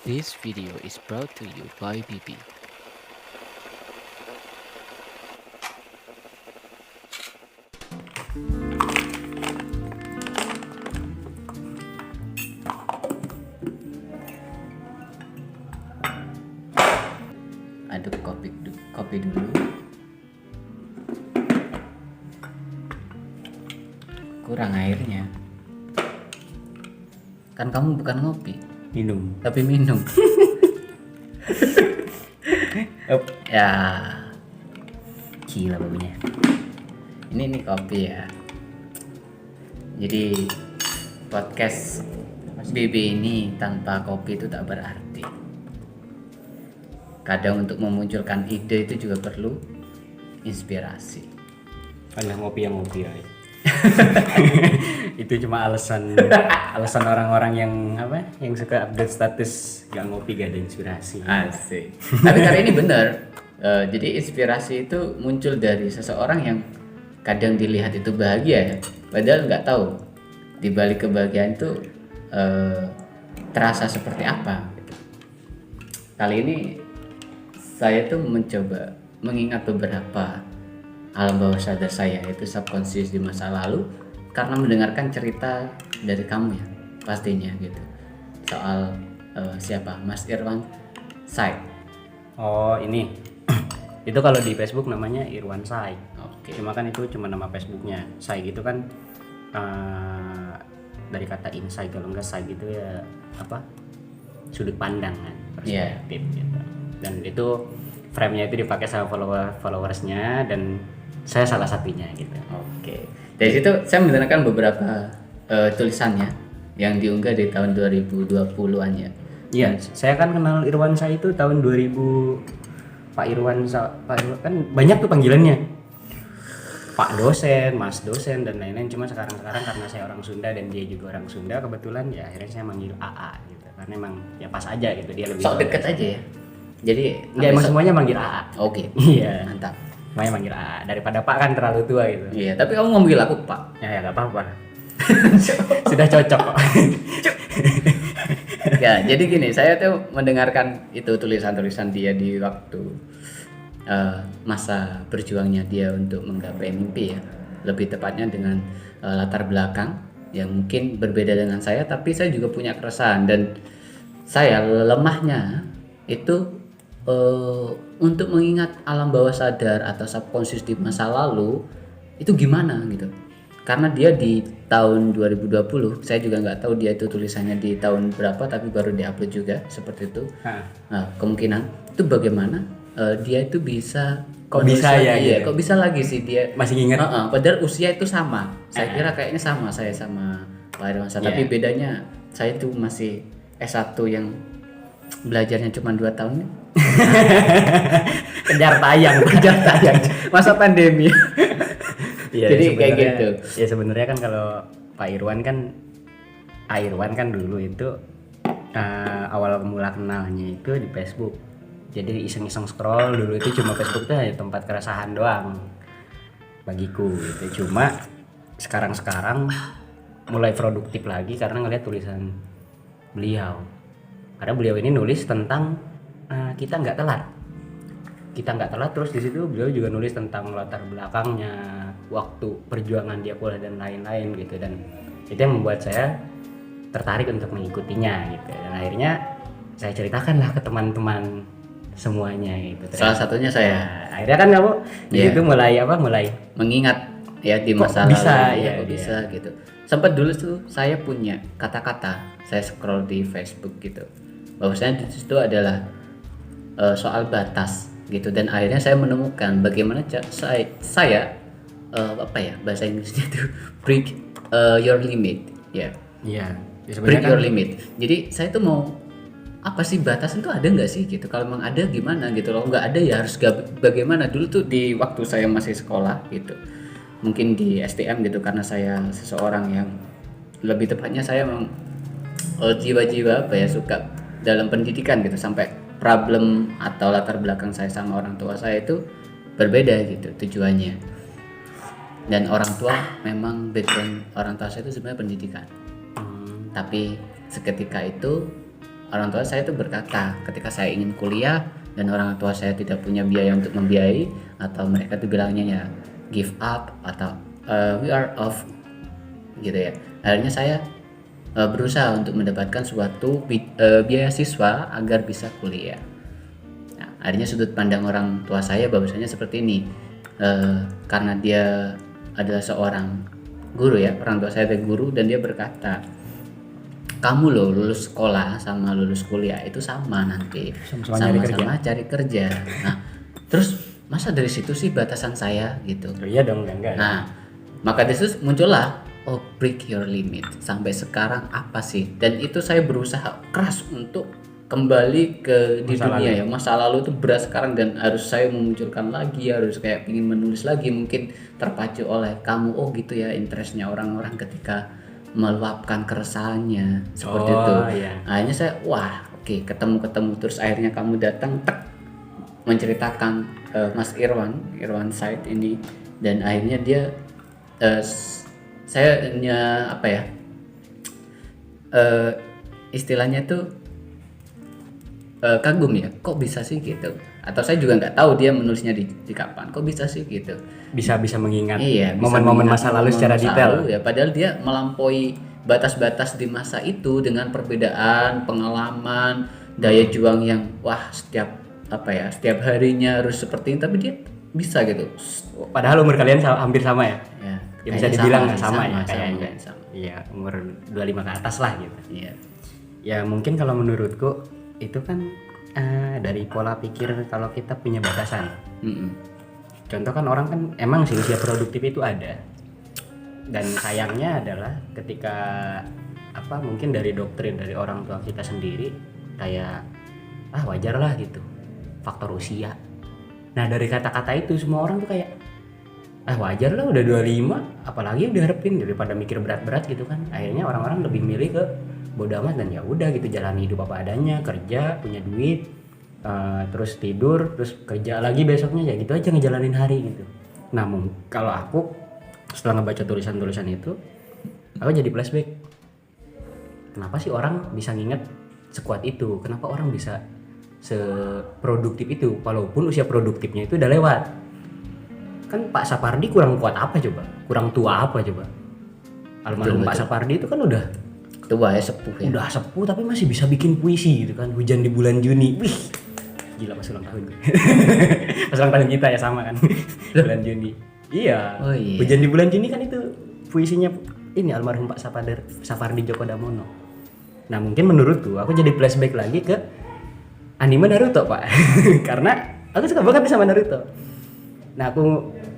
This video is brought to you by BB. Aduk kopi dulu. Kurang airnya. Kan kamu bukan ngopi, Minum. tapi minum. Up. Ya, gila baunya. Ini kopi ya. Jadi podcast BB ini tanpa kopi itu tak berarti. Kadang untuk memunculkan ide itu juga perlu inspirasi. Anda ngopi yang ngopi ya. Itu cuma alasan orang-orang yang yang suka update status gak ngopi gak ada inspirasi. Asik. Tapi kali ini benar. Jadi inspirasi itu muncul dari seseorang yang kadang dilihat itu bahagia ya, padahal nggak tahu di balik kebahagiaan itu terasa seperti apa. Gitu. Kali ini saya tuh mencoba mengingat beberapa alam bawah sadar saya, yaitu subconscious di masa lalu, karena mendengarkan cerita dari kamu ya pastinya gitu soal siapa Mas Irwan Said. Oh ini itu kalau di Facebook namanya Irwan Sai. Oke. Cuma kan itu cuma nama Facebooknya. Sai gitu kan dari kata insight, kalau enggak Sai gitu ya sudut pandang kan, perspektif gitu. Dan itu frame-nya itu dipakai sama followersnya dan saya salah satunya gitu. Oke. Dari situ saya mendengarkan beberapa tulisannya yang diunggah di tahun 2020-an ya. Iya, saya kan kenal Irwan Sai itu tahun 2000. Pak Irwan kan banyak tuh panggilannya. Pak dosen, Mas dosen dan lain-lain. Cuma sekarang karena saya orang Sunda dan dia juga orang Sunda, kebetulan ya akhirnya saya manggil AA gitu. Karena emang ya pas aja gitu, dia lebih Sok deket aja ya. Jadi ya emang semuanya manggil AA. Oke. Iya, Mantap. semuanya manggil AA daripada Pak kan terlalu tua gitu. Iya, tapi kamu manggil aku Pak. Ya enggak apa-apa. Sudah cocok kok. Ya, jadi gini, saya tuh mendengarkan itu tulisan-tulisan dia di waktu masa berjuangnya dia untuk menggapai mimpi ya. Lebih tepatnya dengan latar belakang yang mungkin berbeda dengan saya, tapi saya juga punya keresahan dan saya lemahnya itu untuk mengingat alam bawah sadar atau subconscious di masa lalu itu gimana gitu. Karena dia di tahun 2020, saya juga nggak tahu dia itu tulisannya di tahun berapa, tapi baru diupload juga seperti itu. Nah, kemungkinan itu bagaimana dia itu bisa Kok bisa ya, iya, gitu. kok bisa lagi sih dia Masih ingat? padahal usia itu sama. Saya kira kayaknya sama saya sama Pak Irwan, tapi bedanya saya itu masih S1 yang belajarnya cuma 2 tahun. Kejar tayang. Masa pandemi. Iya, Jadi kayak sebenarnya- gitu. Ya sebenarnya kan kalau Pak Irwan kan dulu itu awal mula kenalnya itu di Facebook. Jadi iseng-iseng scroll dulu itu cuma Facebook tuh hanya tempat keresahan doang bagiku gitu. Cuma sekarang mulai produktif lagi karena ngeliat tulisan beliau. Karena beliau ini nulis tentang kita nggak telat. Terus di situ beliau juga nulis tentang latar belakangnya, waktu perjuangan dia kuliah dan lain-lain gitu, dan itu yang membuat saya tertarik untuk mengikutinya gitu. Dan akhirnya saya ceritakanlah ke teman-teman semuanya gitu. Salah satunya saya. Nah, akhirnya kan kamu di situ mulai mengingat ya di Kok masa bisa, lalu ya, kok iya. bisa gitu. Sempat dulu tuh saya punya kata-kata, saya scroll di Facebook gitu, bahwasanya di situ adalah soal batas gitu, dan akhirnya saya menemukan bagaimana saya bahasa Inggrisnya itu break your limit ya. Iya. Ya, Break sebenarnya your kan limit. Jadi saya tuh mau apa sih, batas itu ada nggak sih gitu? Kalau memang ada gimana gitu? Kalau nggak ada ya harus bagaimana? Dulu tuh di waktu saya masih sekolah gitu, mungkin di STM gitu, karena saya seseorang yang lebih tepatnya saya memang jiwa-jiwa suka dalam pendidikan gitu, sampai problem atau latar belakang saya sama orang tua saya itu berbeda gitu tujuannya. Dan orang tua memang background orang tua saya itu sebenarnya pendidikan. Tapi seketika itu orang tua saya itu berkata ketika saya ingin kuliah dan orang tua saya tidak punya biaya untuk membiayai, atau mereka tuh bilangnya ya give up atau we are off gitu ya. Akhirnya saya berusaha untuk mendapatkan suatu biaya siswa agar bisa kuliah. Nah, akhirnya sudut pandang orang tua saya bahwasanya seperti ini. Karena dia adalah seorang guru ya, orang tua saya adalah guru, dan dia berkata, kamu loh lulus sekolah sama lulus kuliah itu sama nanti, sama-sama cari kerja. Nah, terus masa dari situ sih batasan saya gitu? Oh, iya dong, enggak. Nah, maka dari situ muncullah break your limit. Sampai sekarang apa sih? Dan itu saya berusaha keras untuk kembali ke di dunia ya. Masa lalu itu berat sekarang dan harus saya memunculkan lagi, harus kayak ingin menulis lagi, mungkin terpacu oleh kamu. Oh gitu ya interestnya orang-orang ketika meluapkan keresahannya seperti itu. Iya. Akhirnya saya oke, ketemu terus akhirnya kamu datang menceritakan Mas Irwan Said ini, dan akhirnya dia saya istilahnya tuh kagum ya, kok bisa sih gitu, atau saya juga nggak tahu dia menulisnya di kapan, kok bisa sih gitu, bisa mengingat momen-momen masa lalu secara detail ya, padahal dia melampaui batas-batas di masa itu dengan perbedaan pengalaman, daya juang yang setiap harinya harus seperti ini, tapi dia bisa gitu, padahal umur kalian hampir sama ya bisa dibilang sama ya kayaknya. Iya, umur 25 ke atas lah gitu. Iya. Ya mungkin kalau menurutku itu kan dari pola pikir kalau kita punya batasan. Contoh kan orang kan emang sih usia produktif itu ada. Dan sayangnya adalah ketika mungkin dari doktrin dari orang tua kita sendiri kayak wajar lah gitu. Faktor usia. Nah, dari kata-kata itu semua orang tuh kayak wajar lah udah 25, apalagi diharapin daripada mikir berat-berat gitu kan. Akhirnya orang-orang lebih milih ke bodo amat dan ya udah gitu, jalani hidup apa adanya, kerja, punya duit, terus tidur, terus kerja lagi besoknya, ya gitu aja ngejalanin hari gitu. Namun kalau aku setelah ngebaca tulisan-tulisan itu, aku jadi flashback. Kenapa sih orang bisa nginget sekuat itu? Kenapa orang bisa seproduktif itu walaupun usia produktifnya itu udah lewat? Kan Pak Sapardi kurang kuat apa coba? Kurang tua apa coba? Almarhum Pak Sapardi itu kan udah tua ya, sepuh ya. Udah sepuh tapi masih bisa bikin puisi gitu kan. Hujan di bulan Juni. Wih. Gila pas ulang tahun. Pas ulang tahun kita ya sama kan. Bulan Juni. Iya. Oh, iya. Hujan di bulan Juni kan itu puisinya ini almarhum Pak Sapardi Djoko Damono. Nah, mungkin menurutku aku jadi flashback lagi ke anime Naruto, Pak. Karena aku suka banget sama Naruto. Nah, aku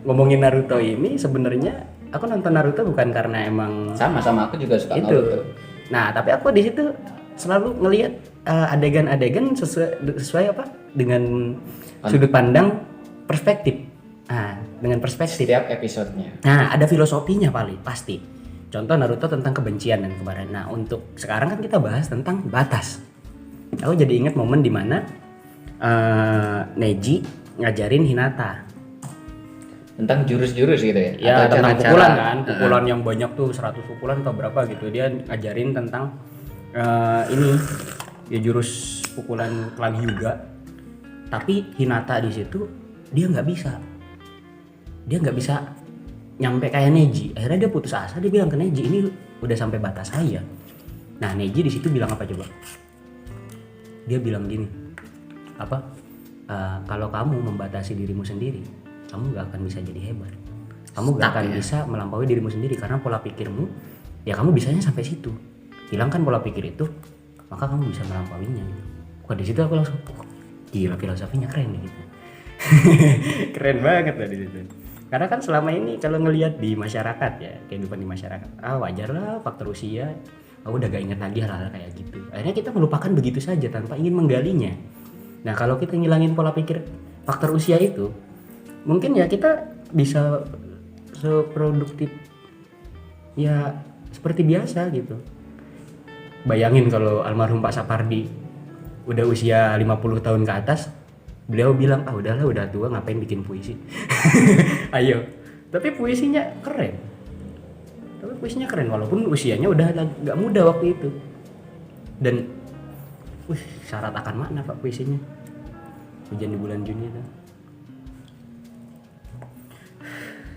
ngomongin Naruto ini sebenarnya aku nonton Naruto bukan karena emang sama aku juga suka itu. Naruto. Nah, tapi aku di situ selalu ngelihat adegan-adegan sesuai dengan sudut pandang perspektif. Nah, dengan perspektif setiap episodenya. Nah, ada filosofinya pasti. Contoh Naruto tentang kebencian dan kemarahan. Nah, untuk sekarang kan kita bahas tentang batas. Aku jadi ingat momen di mana Neji ngajarin Hinata tentang jurus-jurus gitu ya? Ya, atau tentang pukulan kan, pukulan yang banyak tuh 100 pukulan atau berapa gitu. Dia ngajarin tentang ini ya jurus pukulan klan Hyuga. Tapi Hinata di situ dia nggak bisa nyampe kayak Neji. Akhirnya dia putus asa, dia bilang ke Neji, ini udah sampai batas saya. Nah, Neji di situ bilang apa coba? Dia bilang gini, kalau kamu membatasi dirimu sendiri, kamu gak akan bisa jadi hebat. Kamu gak akan bisa melampaui dirimu sendiri karena pola pikirmu, ya kamu bisanya sampai situ. Hilangkan pola pikir itu, maka kamu bisa melampauinya. Wah, di situ aku langsung, gila filosofinya keren gitu. Keren banget lah di situ. Karena kan selama ini kalau ngelihat di masyarakat ya, kehidupan di masyarakat, wajar lah faktor usia. Aku udah gak ingat lagi hal-hal kayak gitu. Akhirnya kita melupakan begitu saja tanpa ingin menggalinya. Nah, kalau kita ngilangin pola pikir faktor usia itu, mungkin ya kita bisa seproduktif ya seperti biasa gitu. Bayangin kalau almarhum Pak Sapardi udah usia 50 tahun ke atas, beliau bilang, udahlah udah tua ngapain bikin puisi. Ayo. Tapi puisinya keren walaupun usianya udah gak muda waktu itu. Dan Wih, syarat akan makna Pak puisinya. Hujan di bulan Juni itu.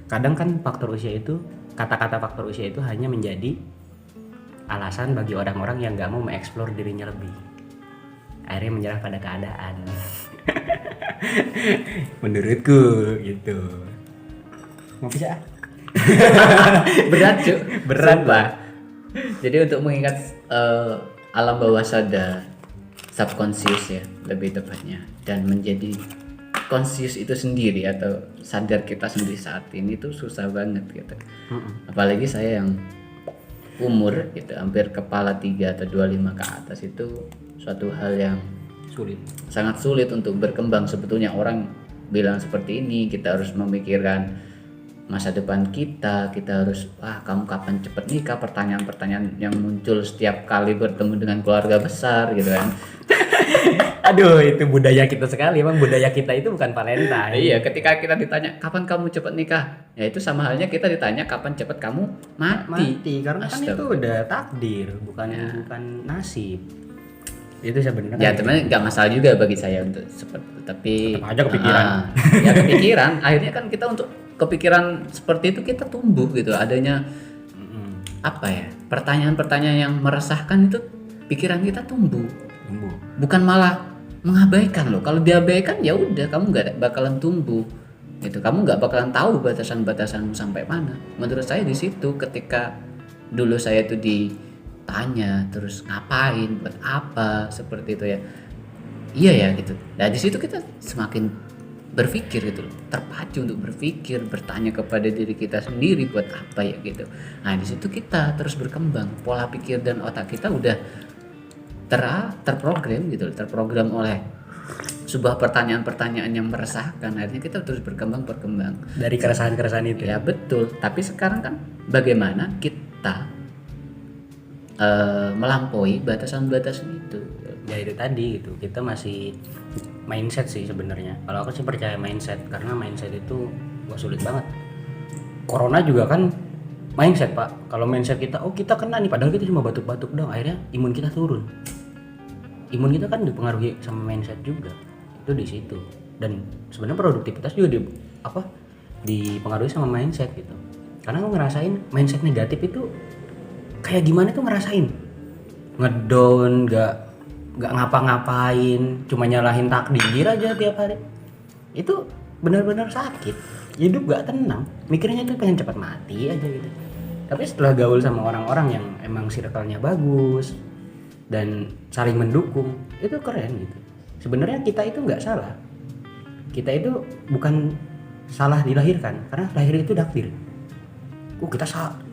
Kadang kan faktor usia itu, kata-kata faktor usia itu hanya menjadi alasan bagi orang-orang yang nggak mau mengeksplor dirinya lebih. Akhirnya menyerah pada keadaan. Menurutku gitu. Mau bisa? Berat cuy, Berat, Sumpah. Jadi untuk mengingat alam bawah sadar, subconscious ya lebih tepatnya, dan menjadi conscious itu sendiri atau sadar kita sendiri saat ini tuh susah banget gitu. Apalagi saya yang umur gitu hampir kepala 3 atau 25 ke atas, itu suatu hal yang Sulit. sangat sulit untuk berkembang. Sebetulnya orang bilang seperti ini, kita harus memikirkan masa depan kita harus, kamu kapan cepet nikah, pertanyaan-pertanyaan yang muncul setiap kali bertemu dengan keluarga besar gitu kan. Aduh, itu budaya kita sekali. Emang budaya kita itu bukan Valentine. Iya, ketika kita ditanya kapan kamu cepet nikah, ya itu sama halnya kita ditanya kapan cepet kamu mati. Karena kan itu udah takdir, bukan nasib. Itu sebenarnya. Ya teman nggak masalah juga bagi saya untuk seperti itu, tapi tetap aja kepikiran. Ya kepikiran. Akhirnya kan kita untuk kepikiran seperti itu kita tumbuh gitu. Adanya apa ya? Pertanyaan-pertanyaan yang meresahkan itu pikiran kita tumbuh. Bukan malah mengabaikan loh. Kalau diabaikan ya udah kamu nggak bakalan tumbuh. Gitu. Kamu nggak bakalan tahu batasan-batasanmu sampai mana. Menurut saya di situ ketika dulu saya tuh ditanya terus ngapain, buat apa, seperti itu ya. Iya ya gitu. Nah di situ kita semakin berpikir gitu loh, terpacu untuk berpikir, bertanya kepada diri kita sendiri buat apa ya gitu. Nah di situ kita terus berkembang, pola pikir dan otak kita udah terprogram gitu, terprogram oleh sebuah pertanyaan-pertanyaan yang meresahkan. Akhirnya kita terus berkembang Dari keresahan-keresahan itu. ya betul. Tapi sekarang kan bagaimana kita melampaui batasan-batasan itu. Ya itu tadi gitu, kita masih mindset sih sebenarnya. Kalau aku sih percaya mindset, karena mindset itu gak sulit banget. Corona juga kan mindset Pak. Kalau mindset kita, kita kena nih, padahal kita cuma batuk-batuk doang, akhirnya imun kita turun. Imun kita kan dipengaruhi sama mindset juga, itu di situ. Dan sebenarnya produktivitas juga dipengaruhi sama mindset gitu. Karena aku ngerasain mindset negatif itu kayak gimana tuh, ngerasain ngedown, nggak ngapa-ngapain, cuma nyalahin takdir aja tiap hari. Itu benar-benar sakit, hidup gak tenang, mikirnya tuh pengen cepat mati aja gitu. Tapi setelah gaul sama orang-orang yang emang circle-nya bagus dan saling mendukung, itu keren gitu. Sebenarnya kita itu nggak salah, kita itu bukan salah dilahirkan, karena lahir itu takdir.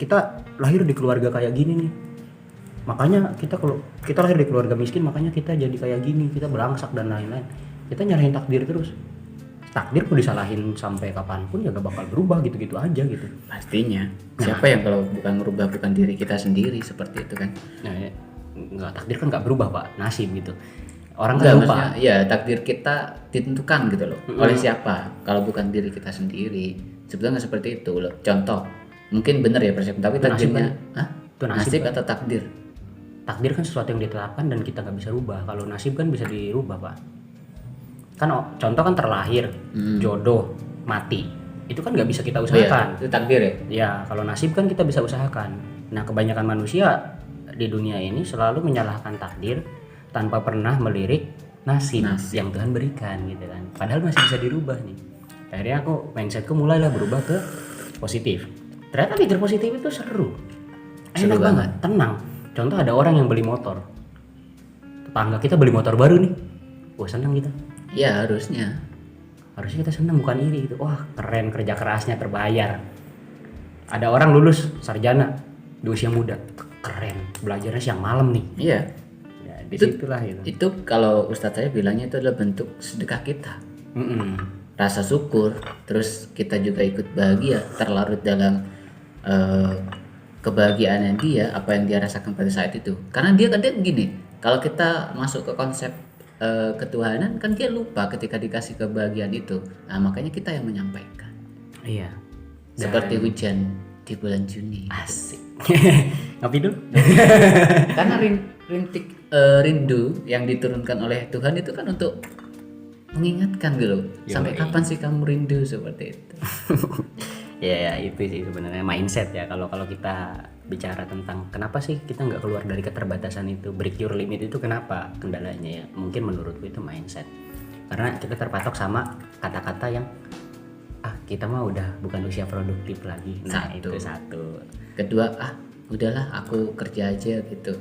Kita lahir di keluarga kayak gini nih, makanya kita lahir di keluarga miskin, makanya kita jadi kayak gini, kita belangsak dan lain-lain. Kita nyalahin takdir terus. Takdir pun disalahin sampai kapanpun ya gak bakal berubah, gitu-gitu aja gitu. Pastinya. Siapa yang kalau bukan merubah bukan diri kita sendiri, seperti itu kan. Nah, nggak, takdir kan nggak berubah Pak, nasib gitu. Orang Enggak, kan lupa. maksudnya, ya takdir kita ditentukan gitu loh. Oleh siapa? Kalau bukan diri kita sendiri. Sebetulnya seperti itu loh. Contoh, mungkin benar ya persepsi, tapi Itu nasib takdirnya, Itu nasib nasib atau takdir? Takdir kan sesuatu yang ditetapkan dan kita nggak bisa rubah. Kalau nasib kan bisa dirubah Pak. Kan contoh kan terlahir, jodoh, mati, itu kan nggak bisa kita usahakan. Itu takdir ya? Ya, kalau nasib kan kita bisa usahakan. Nah, kebanyakan manusia di dunia ini selalu menyalahkan takdir tanpa pernah melirik nasib yang Tuhan berikan gitu kan. Padahal masih bisa dirubah nih. Akhirnya mindsetku mulailah berubah ke positif. Ternyata pikir positif itu seru enak banget, tenang. Contoh ada orang yang beli motor, tetangga kita beli motor baru nih, wah senang kita. Ya harusnya kita senang, bukan iri gitu. Wah keren, kerja kerasnya terbayar. Ada orang lulus sarjana di usia muda, keren, belajarnya siang malam nih. iya. Ya, disitulah gitu. Itu kalau Ustadz saya bilangnya itu adalah bentuk sedekah kita. Rasa syukur, terus kita juga ikut bahagia, terlarut dalam kebahagiaan dia, apa yang dia rasakan pada saat itu. Karena dia kadang gini, kalau kita masuk ke konsep ketuhanan kan dia lupa ketika dikasih kebahagiaan itu. Nah makanya kita yang menyampaikan. Iya. Seperti hujan di bulan Juni. Asik. Ngopi dulu. Karena rintik rindu yang diturunkan oleh Tuhan itu kan untuk mengingatkan gitu. Sampai kapan sih kamu rindu seperti itu? Ya itu sih sebenarnya mindset ya. Kalau kita bicara tentang kenapa sih kita nggak keluar dari keterbatasan itu, break your limit itu kenapa kendalanya ya? Mungkin menurutku itu mindset. Karena kita terpatok sama kata-kata yang kita mah udah bukan usia produktif lagi. Nah Satu. itu satu. Kedua, udahlah aku kerja aja gitu.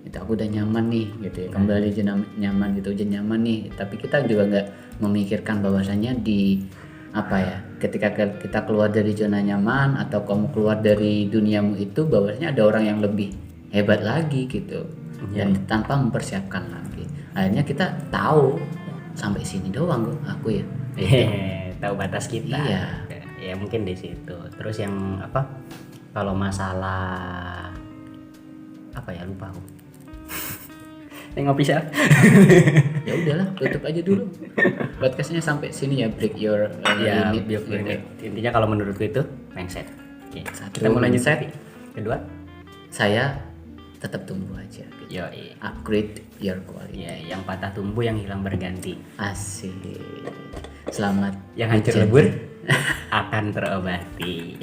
Itu aku udah nyaman nih gitu ya. Kembali aja nyaman gitu, udah nyaman nih. Tapi kita juga nggak memikirkan bahwasannya di apa ya, ketika kita keluar dari zona nyaman atau kamu keluar dari duniamu itu, bahwasanya ada orang yang lebih hebat lagi gitu. Dan tanpa mempersiapkan lagi. Akhirnya kita tahu sampai sini doang kok aku ya. Tahu batas kita. Iya. Ya mungkin di situ. Terus yang apa? Kalau masalah apa ya, lupa aku. Ngopi sih. Ya udahlah, tutup aja dulu podcastnya sampai sini ya. Break your Ya, limit. intinya kalau menurutku itu mindset. Oke. Satu, Kita mau lanjut mindset. kedua. Saya tetap tumbuh aja gitu. Yo, Upgrade your quality. ya yang patah tumbuh, yang hilang berganti, Asik. Selamat yang hancur hujan. lebur akan terobati.